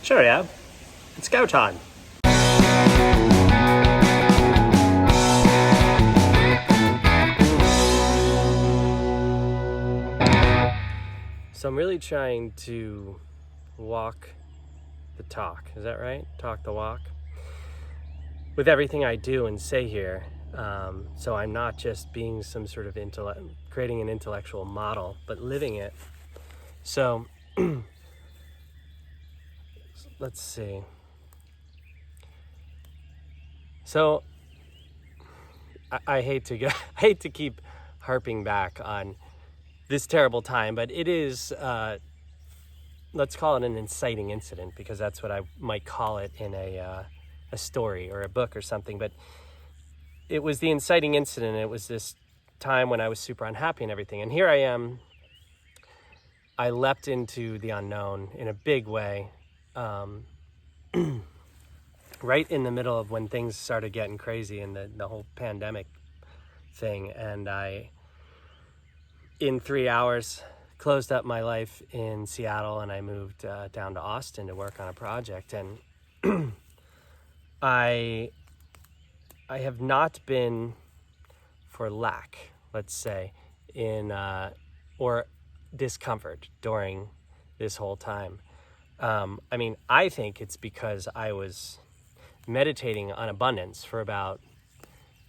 Sure, yeah. It's go time. So I'm really trying to walk the talk. Is that right? Talk the walk. With everything I do and say here. So I'm not just being some sort of creating an intellectual model, but living it. So let's see. So I hate to keep harping back on this terrible time, but it is, let's call it an inciting incident, because that's what I might call it in a story or a book or something. But it was the inciting incident. It was this time when I was super unhappy and everything. And here I am. I leapt into the unknown in a big way, right in the middle of when things started getting crazy and the whole pandemic thing. And I, in 3 hours, closed up my life in Seattle, and I moved down to Austin to work on a project. And I have not been, for lack, let's say, in or discomfort during this whole time. I mean, I think it's because I was meditating on abundance for about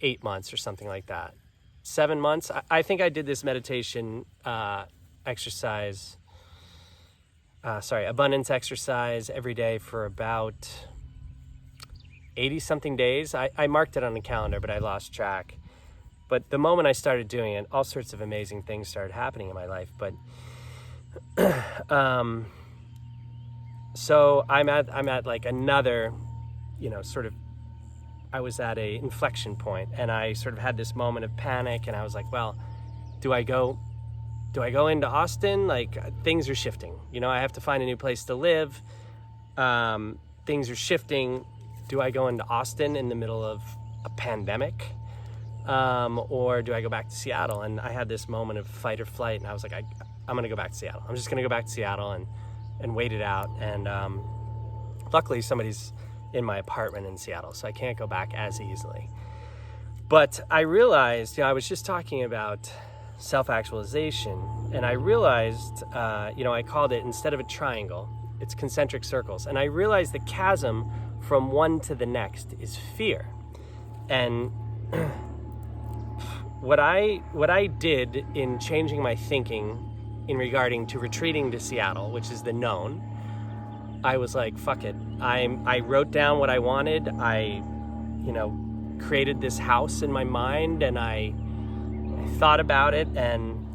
8 months or something like that. 7 months. I think I did this meditation abundance exercise every day for about 80 something days. I marked it on the calendar, but I lost track. But the moment I started doing it, all sorts of amazing things started happening in my life. But so I'm at like another, I was at a inflection point, and I sort of had this moment of panic, and I was like, well, do I go into Austin? Like, things are shifting. I have to find a new place to live. Things are shifting. Do I go into Austin in the middle of a pandemic? Or do I go back to Seattle? And I had this moment of fight or flight, and I was like, I'm going to go back to Seattle. I'm just going to go back to Seattle and wait it out. And luckily, somebody's in my apartment in Seattle, so I can't go back as easily. But I realized, I was just talking about self-actualization, and I realized, I called it, instead of a triangle, it's concentric circles. And I realized the chasm from one to the next is fear. And what I did in changing my thinking in regarding to retreating to Seattle, which is the known, I was like, fuck it. I wrote down what I wanted. I, created this house in my mind, and I thought about it, and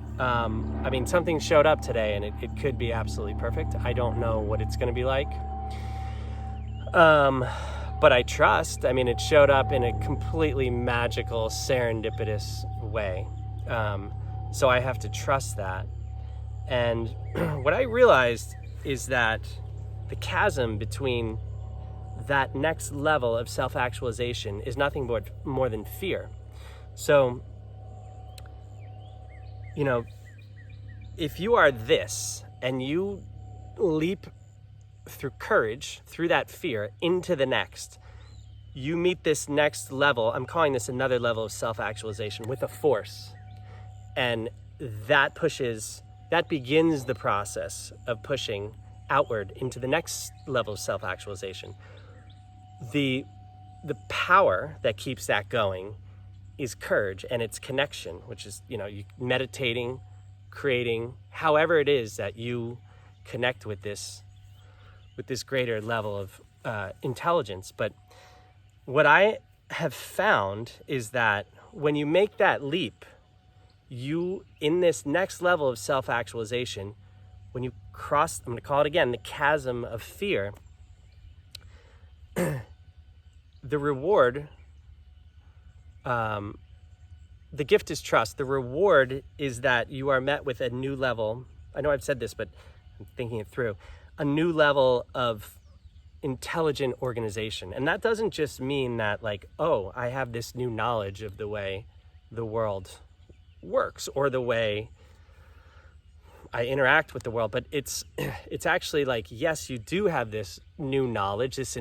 something showed up today, and it could be absolutely perfect. I don't know what it's going to be like. But I trust. It showed up in a completely magical, serendipitous way. So I have to trust that. And what I realized is that the chasm between that next level of self-actualization is nothing but more than fear. So, if you are this and you leap through courage, through that fear, into the next, you meet this next level. I'm calling this another level of self-actualization with a force. And that begins the process of pushing outward into the next level of self-actualization. The power that keeps that going is courage, and it's connection, which is, you meditating, creating, however it is that you connect with this greater level of intelligence. But what I have found is that when you make that leap, you, in this next level of self-actualization, when you cross, I'm going to call it again, the chasm of fear, the reward, the gift is trust. The reward is that you are met with a new level. I know I've said this, but I'm thinking it through. A new level of intelligent organization. And that doesn't just mean that, like, oh, I have this new knowledge of the way the world works, or the way I interact with the world, but it's actually like, yes, you do have this new knowledge, this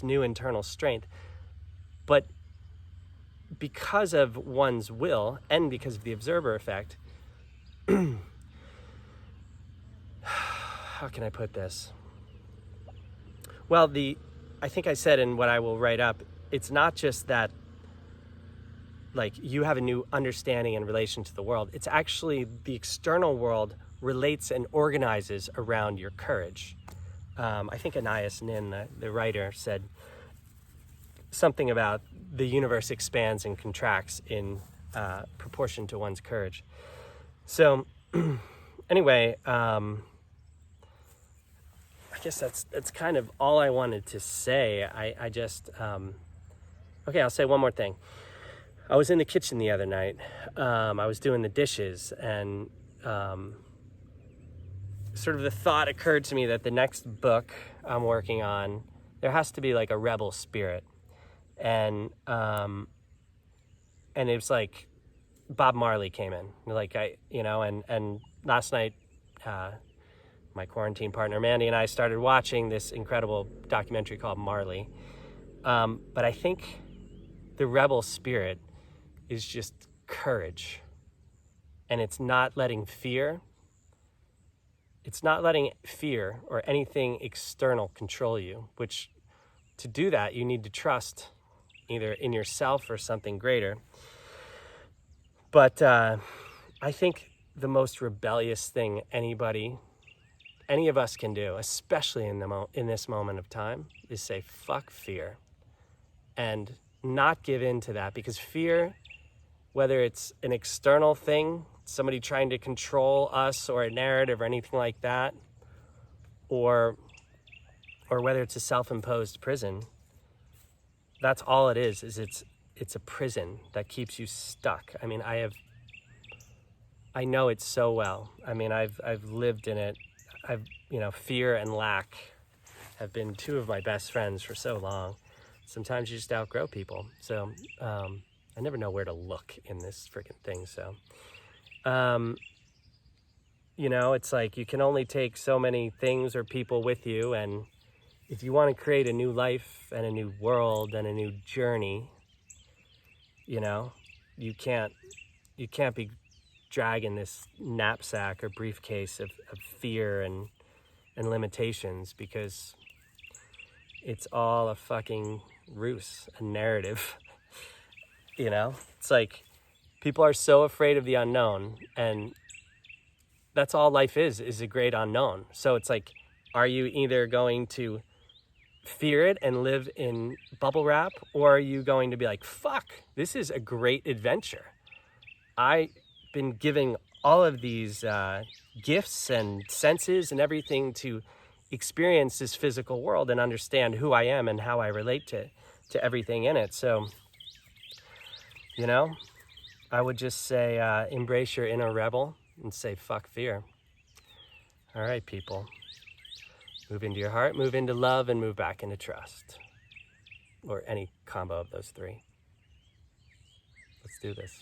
new internal strength, but because of one's will and because of the observer effect, how can I put this? Well, I think I said in what I will write up, it's not just that like you have a new understanding in relation to the world. It's actually the external world relates and organizes around your courage. I think Anais Nin, the writer, said something about the universe expands and contracts in proportion to one's courage. So anyway, I guess that's kind of all I wanted to say. I just, okay, I'll say one more thing. I was in the kitchen the other night. I was doing the dishes, and sort of the thought occurred to me that the next book I'm working on, there has to be like a rebel spirit. And it was like Bob Marley came in, like and last night, my quarantine partner Mandy and I started watching this incredible documentary called Marley. But I think the rebel spirit is just courage, and it's not letting fear or anything external control you, which to do that, you need to trust either in yourself or something greater. But I think the most rebellious thing any of us can do, especially in this moment of time, is say, fuck fear, and not give in to that, because fear, whether it's an external thing, somebody trying to control us or a narrative or anything like that, or whether it's a self-imposed prison, that's all it is it's a prison that keeps you stuck. I mean, I know it so well. I mean, I've lived in it. Fear and lack have been two of my best friends for so long. Sometimes you just outgrow people. So I never know where to look in this freaking thing. So, it's like you can only take so many things or people with you. And if you want to create a new life and a new world and a new journey, you can't be dragging this knapsack or briefcase of fear and limitations, because it's all a fucking ruse, a narrative. It's like people are so afraid of the unknown, and that's all life is a great unknown. So it's like, are you either going to fear it and live in bubble wrap, or are you going to be like, fuck, this is a great adventure. I've been giving all of these gifts and senses and everything to experience this physical world and understand who I am and how I relate to everything in it. So, I would just say, embrace your inner rebel and say, fuck fear. All right, people. Move into your heart, move into love, and move back into trust. Or any combo of those three. Let's do this.